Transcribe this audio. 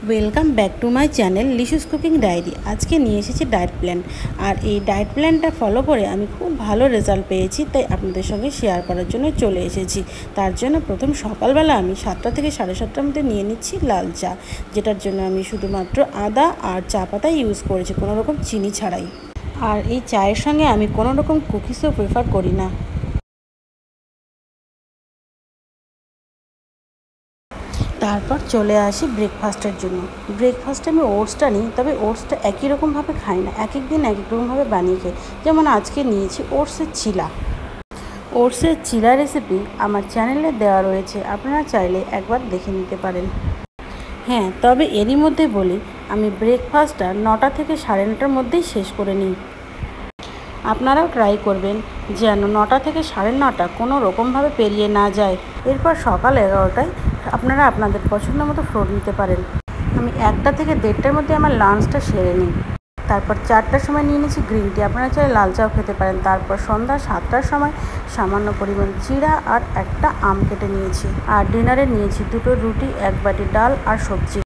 Welcome back to my channel লিশুস cooking diary. আজকে নিয়ে এসেছি ডায়েট প্ল্যান, আর এই ডায়েট প্ল্যানটা ফলো করে আমি খুব ভালো রেজাল্ট পেয়েছি, তাই আপনাদের সঙ্গে শেয়ার করার জন্য চলে এসেছি। তার জন্য প্রথম সকালবেলা আমি 7টা থেকে 7:30টার মধ্যে নিয়ে নিচ্ছি লাল চা, যেটার জন্য আমি শুধুমাত্র আদা আর চা পাতা ইউজ করেছি, কোনো রকম চিনি ছাড়াই। আর এই চায়ের সঙ্গে আমি কোনো রকম কুকিজও প্রেফার করি না। তারপর চলে আসি ব্রেকফাস্টের জন্য। ব্রেকফাস্টে আমি ওটসটা নিই, তবে ওটসটা একই রকমভাবে খাই না, এক এক দিন এক এক রকমভাবে বানিয়ে খাই। যেমন আজকে নিয়েছি ওটসের চিলা। ওটসের চিলা রেসিপি আমার চ্যানেলে দেওয়া রয়েছে, আপনারা চাইলে একবার দেখে নিতে পারেন। হ্যাঁ, তবে এরই মধ্যে বলি, আমি ব্রেকফাস্টটা 9টা থেকে 9:30টার মধ্যেই শেষ করে নিই। আপনারাও ট্রাই করবেন যেন 9টা থেকে 9:30 কোনো রকমভাবে পেরিয়ে না যায়। এরপর সকাল 11টায় আপনারা আপনাদের পছন্দ মতো ফ্রুট নিতে পারেন। আমি 1টা থেকে 1:30টার মধ্যে আমার লাঞ্চটা সেরে নিই। তারপর 4টার সময় নিয়ে নিয়েছি গ্রিন টি, আপনারা চাইলে লাল চাও খেতে পারেন। তারপর সন্ধ্যা 7টার সময় সামান্য পরিমাণ চিড়া আর একটা আম কেটে নিয়েছি। আর ডিনারে নিয়েছি 2টো রুটি, 1 বাটি ডাল আর সবজি।